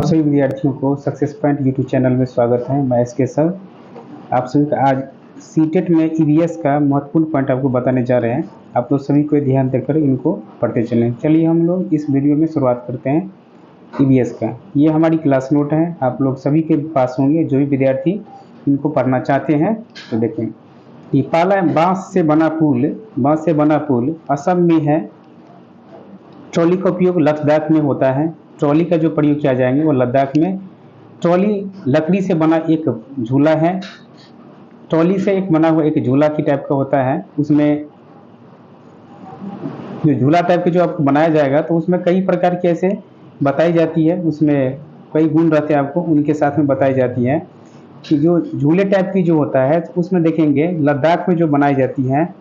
सभी विद्यार्थियों को सक्सेस पॉइंट यूट्यूब चैनल में स्वागत है। मैं एस के सर आप सभी का आज सीटेट में ईवीएस का महत्वपूर्ण पॉइंट आपको बताने जा रहे हैं। आप लोग सभी को ध्यान देकर इनको पढ़ते चलें। चलिए हम लोग इस वीडियो में शुरुआत करते हैं ईवीएस का। ये हमारी क्लास नोट है, आप लोग सभी के पास होंगे। जो भी विद्यार्थी इनको पढ़ना चाहते हैं तो देखें। ये पहला है बांस से बना पुल असम में है। ट्रॉली का उपयोग लद्दाख में होता है। ट्रॉली का जो प्रयोग किया जाएंगे वो लद्दाख में। ट्रॉली लकड़ी से बना एक झूला है। ट्रॉली से एक बना हुआ एक झूला की टाइप का होता है। उसमें जो झूला टाइप के जो आपको बनाया जाएगा तो उसमें कई प्रकार की ऐसे बताई जाती है। उसमें कई गुण रहते हैं, आपको उनके साथ में बताई जाती है कि जो झूले टाइप की जो होता है तो उसमें देखेंगे लद्दाख में जो बनाई जाती है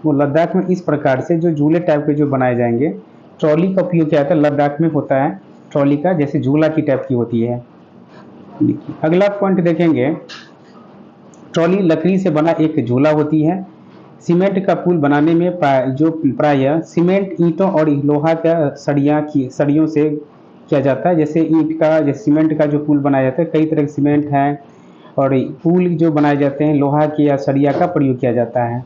वो लद्दाख में इस प्रकार से जो झूले टाइप के जो बनाए जाएंगे। ट्रॉली का उपयोग क्या होता है, लद्दाख में होता है। ट्रॉली का जैसे झूला की टाइप की होती है। देखिए अगला पॉइंट देखेंगे। ट्रॉली लकड़ी से बना एक झूला होती है। सीमेंट का पुल बनाने में जो प्रायः सीमेंट, ईंटों और लोहा का सरियों से किया जाता है। जैसे ईंट का, जैसे सीमेंट का जो पुल बनाया जाता है, कई तरह के सीमेंट है और पुल जो बनाए जाते हैं लोहा के या सरिया का प्रयोग किया जाता है।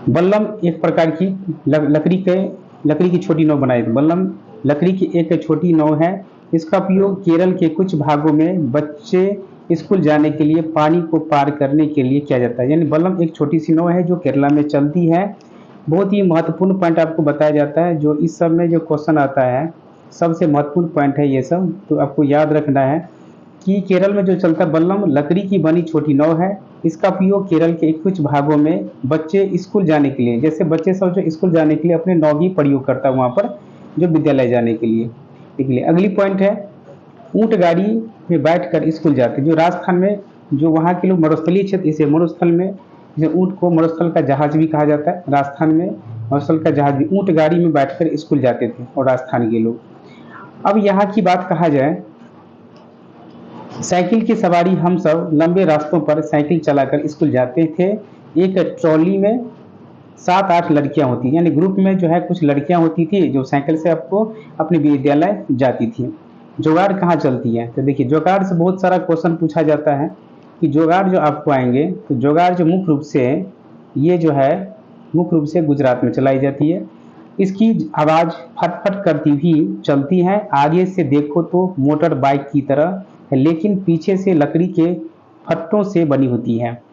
बल्लम एक प्रकार की लकड़ी की छोटी नाव बनाई। बल्लम लकड़ी की एक छोटी नाव है। इसका उपयोग केरल के कुछ भागों में बच्चे स्कूल जाने के लिए पानी को पार करने के लिए किया जाता है। यानी बल्लम एक छोटी सी नाव है जो केरला में चलती है। बहुत ही महत्वपूर्ण पॉइंट आपको बताया जाता है। जो इस सब में जो क्वेश्चन आता है सबसे महत्वपूर्ण पॉइंट है ये सब, तो आपको याद रखना है कि केरल में जो चलता बल्लम लकड़ी की बनी छोटी नाव है। इसका उपयोग केरल के कुछ भागों में बच्चे स्कूल जाने के लिए, जैसे बच्चे सब जो स्कूल जाने के लिए अपने नाव की प्रयोग करता है वहाँ पर जो विद्यालय जाने के लिए। देखिए अगली पॉइंट है ऊंट गाड़ी में बैठकर स्कूल जाते। जो राजस्थान में जो वहाँ के लोग मरुस्थलीय क्षेत्र, इसे मरुस्थल में जैसे ऊंट को मरुस्थल का जहाज भी कहा जाता है। राजस्थान में मरुस्थल का जहाज भी ऊंट गाड़ी में बैठकर स्कूल जाते थे और राजस्थान के लोग। अब यहाँ की बात कहा जाए, साइकिल की सवारी हम सब लंबे रास्तों पर साइकिल चलाकर स्कूल जाते थे। एक ट्रॉली में 7-8 लड़कियां होती, यानी ग्रुप में जो है कुछ लड़कियां होती थी जो साइकिल से आपको अपने विद्यालय जाती थी। जुगाड़ कहाँ चलती है, तो देखिए जुगाड़ से बहुत सारा क्वेश्चन पूछा जाता है कि जुगाड़ जो आपको आएंगे तो जुगाड़ जो मुख्य रूप से ये जो है मुख्य रूप से गुजरात में चलाई जाती है। इसकी आवाज़ फटफट करती हुई चलती है। आगे से देखो तो मोटर बाइक की तरह है, लेकिन पीछे से लकड़ी के फट्टों से बनी होती है।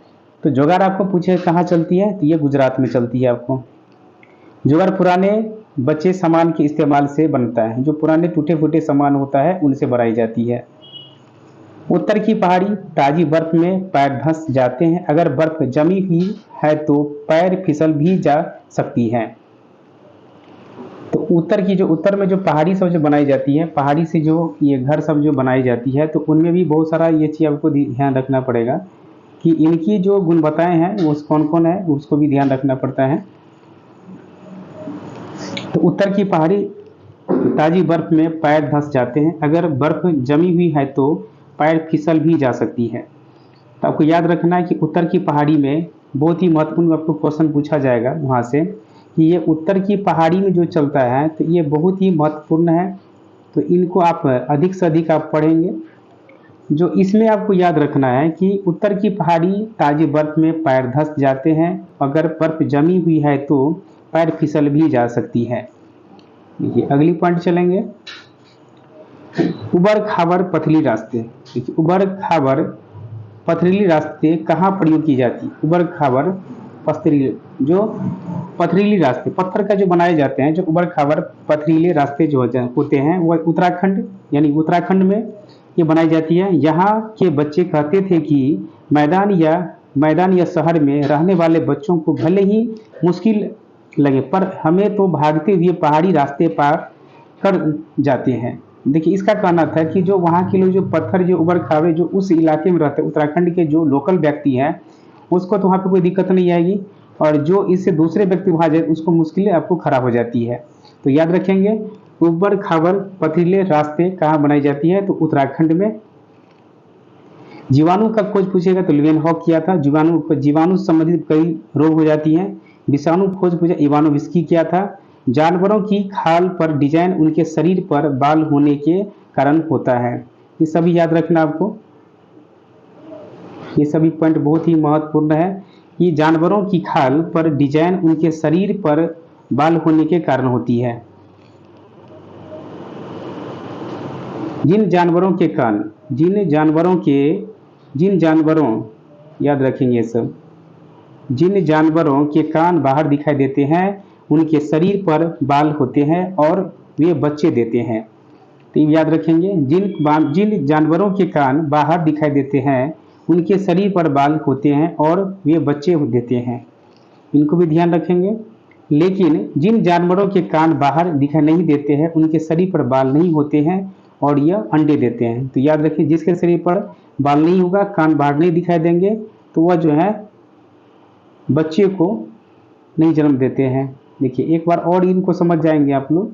तो जुगाड़ आपको पूछे कहाँ चलती है, तो ये गुजरात में चलती है। आपको जुगाड़ पुराने बचे सामान के इस्तेमाल से बनता है। जो पुराने टूटे फूटे सामान होता है उनसे बनाई जाती है। उत्तर की पहाड़ी ताजी बर्फ में पैर धंस जाते हैं। अगर बर्फ जमी हुई है तो पैर फिसल भी जा सकती है। तो उत्तर में जो पहाड़ी सब जो बनाई जाती है, पहाड़ी से जो ये घर सब जो बनाई जाती है, तो उनमें भी बहुत सारा ये चीज़ आपको ध्यान रखना पड़ेगा कि इनकी जो गुणवत्ताएं हैं वो कौन कौन है, उसको भी ध्यान रखना पड़ता है। तो उत्तर की पहाड़ी ताजी बर्फ में पैर धंस जाते हैं। अगर बर्फ जमी हुई है तो पैर फिसल भी जा सकती है। तो आपको याद रखना है कि उत्तर की पहाड़ी में बहुत ही महत्वपूर्ण आपको क्वेश्चन पूछा जाएगा वहाँ से कि ये उत्तर की पहाड़ी में जो चलता है तो ये बहुत ही महत्वपूर्ण है। तो इनको आप अधिक से अधिक आप पढ़ेंगे। जो इसमें आपको याद रखना है कि उत्तर की पहाड़ी ताजी बर्फ में पैर धंस जाते हैं। अगर बर्फ जमी हुई है तो पैर फिसल भी जा सकती है। देखिए अगली पॉइंट चलेंगे। उबड़ खाबड़ पथरीली रास्ते। देखिए उबड़ खाबड़ पथरीली रास्ते कहाँ प्रयोग की जाती है। उबड़ खाबड़ पथरीली रास्ते पत्थर का जो बनाए जाते हैं, जो उबड़ खाबड़ पथरीले रास्ते जो होते हैं वह उत्तराखंड यानी उत्तराखंड में ये बनाई जाती है। यहाँ के बच्चे कहते थे कि मैदान या शहर में रहने वाले बच्चों को भले ही मुश्किल लगे पर हमें तो भागते हुए पहाड़ी रास्ते पार कर जाते हैं। देखिए इसका कहना था कि जो वहाँ के लोग जो पत्थर जो उबड़ खाबड़ जो उस इलाके में रहते हैं, उत्तराखंड के जो लोकल व्यक्ति हैं उसको तो वहाँ पे कोई दिक्कत नहीं आएगी, और जो इससे दूसरे व्यक्ति वहाँ जाए उसको मुश्किलें आपको खराब हो जाती है। तो याद रखेंगे उबड़ खाबड़ पथरीले रास्ते कहाँ बनाई जाती है, तो उत्तराखंड में। जीवाणु का खोज पूछेगा तो लिवेनहॉक किया था। जीवाणु संबंधित कई रोग हो जाती हैं। विषाणु खोज पूछा इवानोविस्की किया था। जानवरों की खाल पर डिजाइन उनके शरीर पर बाल होने के कारण होता है। ये सभी याद रखना आपको, ये सभी पॉइंट बहुत ही महत्वपूर्ण है कि जानवरों की खाल पर डिजाइन उनके शरीर पर बाल होने के कारण होती है। जिन जानवरों के कान, जिन जानवरों, याद रखेंगे ये सब, जिन जानवरों के कान बाहर दिखाई देते हैं उनके शरीर पर बाल होते हैं और वे बच्चे देते हैं। तो ये याद रखेंगे, जिन जानवरों के कान बाहर दिखाई देते हैं उनके शरीर पर बाल होते हैं और वे बच्चे देते हैं, इनको भी ध्यान रखेंगे। लेकिन जिन जानवरों के कान बाहर दिखाई नहीं देते हैं उनके शरीर पर बाल नहीं होते हैं और यह अंडे देते हैं। तो याद रखिए, जिसके शरीर पर बाल नहीं होगा, कान बाहर नहीं दिखाई देंगे, तो वह जो है बच्चे को नहीं जन्म देते हैं। देखिए एक बार और इनको समझ जाएंगे आप लोग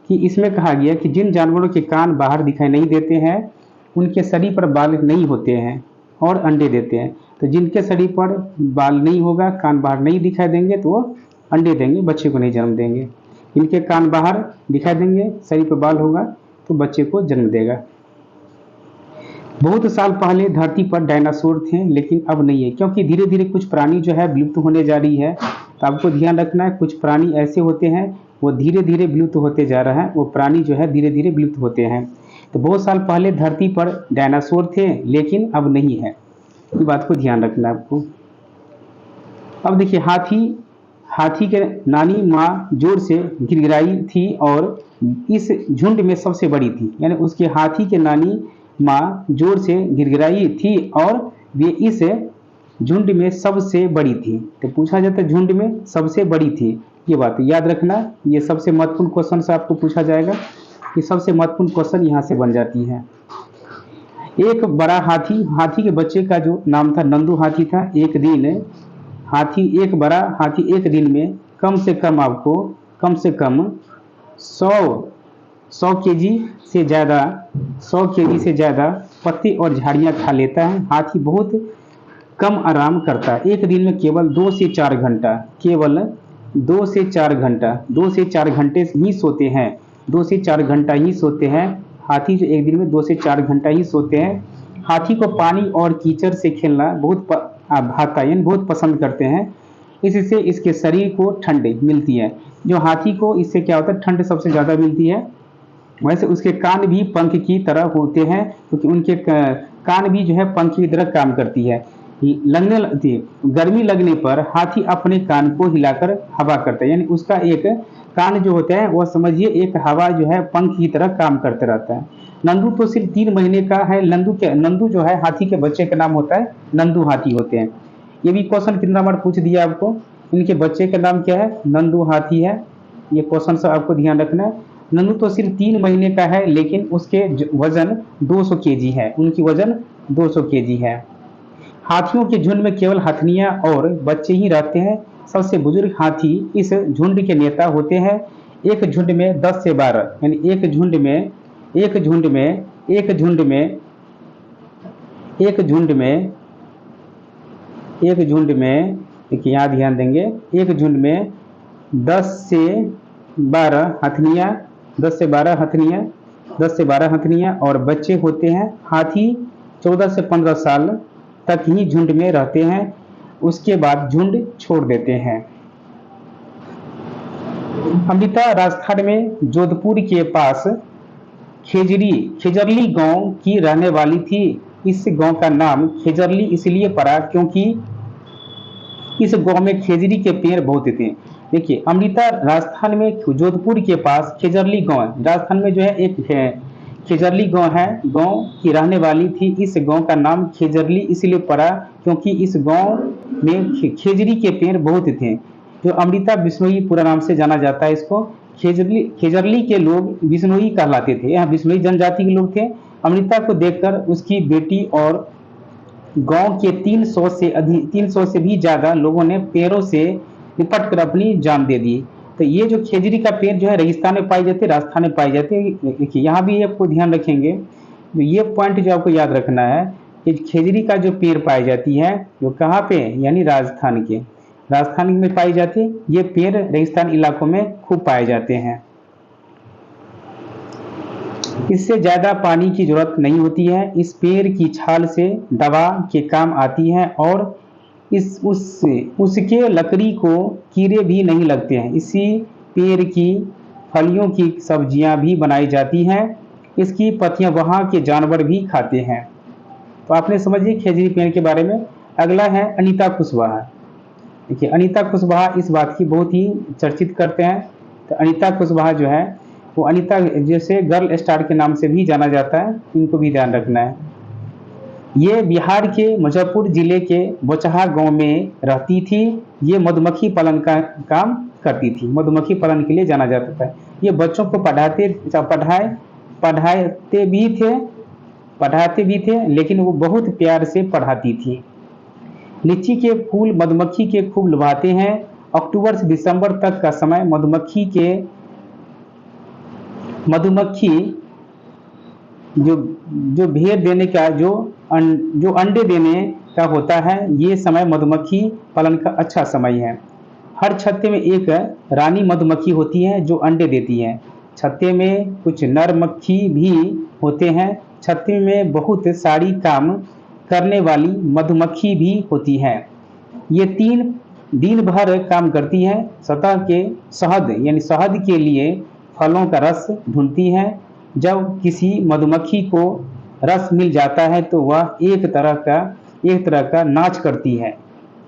कि इसमें कहा गया कि जिन जानवरों के कान बाहर दिखाई नहीं देते हैं उनके शरीर पर बाल नहीं होते हैं और अंडे देते हैं। तो जिनके शरीर पर बाल नहीं होगा, कान बाहर नहीं दिखाई देंगे, तो वो अंडे देंगे, बच्चे को नहीं जन्म देंगे। इनके कान बाहर दिखाई देंगे, शरीर पर बाल होगा, तो बच्चे को जन्म देगा। बहुत साल पहले धरती पर डायनासोर थे, लेकिन अब नहीं है, क्योंकि धीरे धीरे कुछ प्राणी जो है विलुप्त होने जा रही है। तो आपको ध्यान रखना है, कुछ प्राणी ऐसे होते हैं वो धीरे धीरे विलुप्त होते जा रहा है, वो प्राणी जो है धीरे धीरे विलुप्त होते हैं। तो बहुत साल पहले धरती पर डायनासोर थे, लेकिन अब नहीं है, ये बात को ध्यान रखना है आपको। अब देखिए, हाथी के नानी माँ जोर से गिड़गिड़ाई थी और इस झुंड में सबसे बड़ी थी, यानी उसके हाथी के नानी माँ जोर से गिड़गिड़ाई थी और वे इस झुंड में सबसे बड़ी थी। तो पूछा जाता है झुंड में सबसे बड़ी थी, ये बात याद रखना। ये सबसे महत्वपूर्ण क्वेश्चन से आपको पूछा जाएगा, ये सबसे महत्वपूर्ण क्वेश्चन यहाँ से बन जाती है। एक बड़ा हाथी के बच्चे का जो नाम था नंदू हाथी था। एक बड़ा हाथी एक दिन में कम से कम 100 केजी से ज़्यादा पत्ते और झाड़ियाँ खा लेता है। हाथी बहुत कम आराम करता है, एक दिन में केवल 2 से 4 घंटा, केवल 2 से 4 घंटे ही सोते हैं। 2 से 4 घंटा ही सोते हैं हाथी, जो एक दिन में 2 से 4 घंटा ही सोते हैं। हाथी को पानी और कीचड़ से खेलना बहुत भाता है, यानी बहुत पसंद करते हैं। इससे इसके शरीर को ठंड मिलती है। जो हाथी को इससे क्या होता है, ठंड सबसे ज़्यादा मिलती है। वैसे उसके कान भी पंख की तरह होते हैं, क्योंकि उनके कान भी जो है पंख की तरह काम करती है। गर्मी लगने पर हाथी अपने कान को हिलाकर हवा करता है, यानी उसका एक कान जो होता है वह समझिए एक हवा जो है पंख की तरह काम करते रहता है। नंदू तो सिर्फ 3 महीने का है। नंदू जो है हाथी के बच्चे का नाम होता है नंदू हाथी होते हैं। ये भी क्वेश्चन कितना बार पूछ दिया आपको, इनके बच्चे का नाम क्या है, नंदू हाथी है। ये क्वेश्चन सब आपको ध्यान रखना है। नंदू तो सिर्फ 3 महीने का है, लेकिन उसके वजन 200 केजी है, उनकी वजन 200 केजी है। हाथियों के झुंड में केवल हथनियां और बच्चे ही रहते हैं। सबसे बुजुर्ग हाथी इस झुंड के नेता होते हैं। एक झुंड में 10 से 12, यानी एक झुंड में देखिए यहाँ ध्यान देंगे, एक झुंड में 10 से 12 हथनियां 10 से 12 हथनियां और बच्चे होते हैं। हाथी 14 से 15 साल तक ही झुंड में रहते हैं, उसके बाद झुंड छोड़ देते हैं। अमृता राजस्थान में जोधपुर के पास खेजरली गांव की रहने वाली थी। इस गांव का नाम खेजरली इसलिए पड़ा क्योंकि इस गांव में खेजरी के पेड़ बहुत थे। देखिए, अमृता राजस्थान में जोधपुर के पास खेजरली गांव, राजस्थान में जो है एक खेजरली गांव है, गांव की रहने वाली थी। इस गांव का नाम खेजरली इसलिए पड़ा क्योंकि इस गांव में खेजरी के पेड़ बहुत थे। जो अमृता बिश्नोई पूरा नाम से जाना जाता है इसको। खेजरली के लोग बिश्नोई कहलाते थे, यहाँ बिश्नोई जनजाति के लोग थे। अमृता को देखकर उसकी बेटी और गांव के 300 से भी ज्यादा लोगों ने पेड़ों से लिपट कर अपनी जान दे दी। तो ये जो खेजरी का पेड़ जो है रेगिस्तान में पाए जाते, राजस्थान में पाए जाते। देखिए यहाँ भी आपको ध्यान रखेंगे, तो ये पॉइंट जो आपको याद रखना है कि खेजरी का जो पेड़ पाई जाती है वो कहाँ पे, यानी राजस्थान में पाई जाती है। ये पेड़ रेगिस्तान इलाकों में खूब पाए जाते हैं। इससे ज़्यादा पानी की ज़रूरत नहीं होती है। इस पेड़ की छाल से दवा के काम आती है और उसके लकड़ी को कीड़े भी नहीं लगते हैं। इसी पेड़ की फलियों की सब्जियां भी बनाई जाती हैं। इसकी पत्तियां वहाँ के जानवर भी खाते हैं। तो आपने समझिए खेजड़ी पेड़ के बारे में। अगला है अनीता कुशवाहा। देखिए अनीता कुशवाहा इस बात की बहुत ही चर्चित करते हैं। तो अनीता कुशवाहा जो है वो अनीता जैसे गर्ल स्टार के नाम से भी जाना जाता है, इनको भी ध्यान रखना है। ये बिहार के मुजफ्फरपुर जिले के बोचहा गांव में रहती थी। ये मधुमक्खी पालन का काम करती थी, मधुमक्खी पालन के लिए जाना जाता था। ये बच्चों को पढ़ाते भी थे, लेकिन वो बहुत प्यार से पढ़ाती थी। लीची के फूल मधुमक्खी के खूब लुभाते हैं। अक्टूबर से दिसंबर तक का समय मधुमक्खी जो भेड़ देने का जो अंडे देने का होता है, ये समय मधुमक्खी पालन का अच्छा समय है। हर छत्ते में एक रानी मधुमक्खी होती है जो अंडे देती है। छत्ते में कुछ नर मक्खी भी होते हैं। छत्ते में बहुत सारी काम करने वाली मधुमक्खी भी होती हैं। ये तीन दिन भर काम करती हैं। सतह के शहद यानी शहद के लिए फलों का रस ढूंढती हैं। जब किसी मधुमक्खी को रस मिल जाता है तो वह एक तरह का नाच करती है।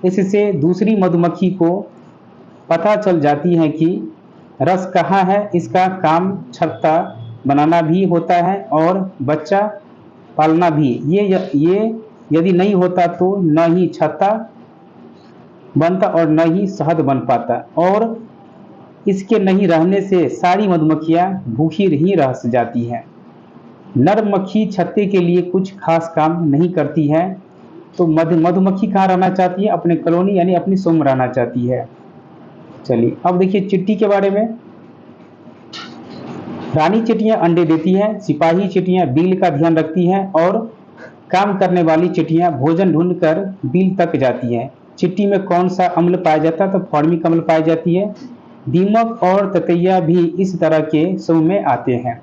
इससे दूसरी मधुमक्खी को पता चल जाती है कि रस कहाँ है। इसका काम छत्ता बनाना भी होता है और बच्चा पालना भी। ये यदि नहीं होता तो न ही छत्ता बनता और न ही शहद बन पाता, और इसके नहीं रहने से सारी मधुमक्खियां भूखी ही रह जाती हैं। नर मक्खी छत्ते के लिए कुछ खास काम नहीं करती है। तो मधुमक्खी कहाँ रहना चाहती है? अपने कॉलोनी यानी अपनी सोम रहना चाहती है। चलिए अब देखिए चींटी के बारे में। रानी चींटियां अंडे देती हैं। सिपाही चींटियां बिल का ध्यान रखती हैं और काम करने वाली चींटियां भोजन ढूंढकर बिल तक जाती हैं। चींटी में कौन सा अम्ल पाया जाता है? तो फॉर्मिक अम्ल पाई जाती है। दीमक और ततैया भी इस तरह के समूह में आते हैं।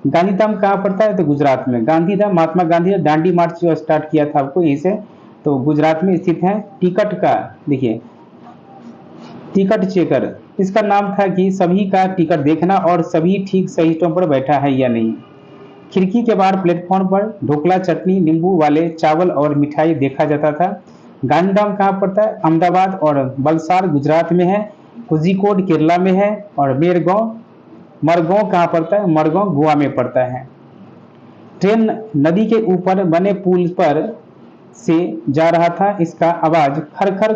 गांधीधाम कहाँ पड़ता है? तो गुजरात में। गांधीधाम महात्मा गांधी ने दांडी मार्च जो स्टार्ट किया था आपको यहीं से, तो गुजरात में स्थित है। टिकट का देखिए, टिकट चेकर इसका नाम था कि सभी का टिकट देखना और सभी ठीक सीटों पर बैठा है या नहीं। खिड़की के बाहर प्लेटफॉर्म पर ढोकला, चटनी, नींबू वाले चावल और मिठाई देखा जाता था। गांधीधाम कहाँ पड़ता है? अहमदाबाद और वलसाड गुजरात में है। कोझिकोड केरला में है और मरगांव कहाँ पड़ता है? मरगांव गोवा में पड़ता है। ट्रेन नदी के ऊपर बने पुल पर से जा रहा था। इसका आवाज खर खर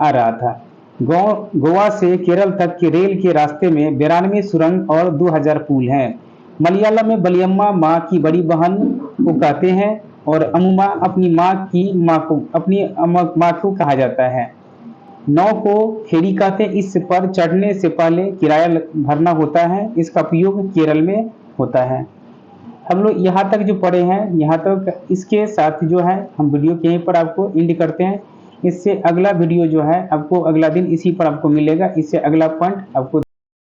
आ रहा था। गोवा से केरल तक के रेल के रास्ते में 92 सुरंग और 2000 पुल हैं। मलयालम में बलियम्मा माँ की बड़ी बहन को कहते हैं और अमुमा अपनी माँ को कहा जाता है। नाव को फेरी कहते हैं। इस पर चढ़ने से पहले किराया भरना होता है। इसका उपयोग केरल में होता है। हम लोग यहाँ तक जो पढ़े हैं, यहाँ तक इसके साथ जो है हम वीडियो के यहीं पर आपको एंड करते हैं। इससे अगला वीडियो जो है आपको अगला दिन इसी पर आपको मिलेगा। इससे अगला पॉइंट आपको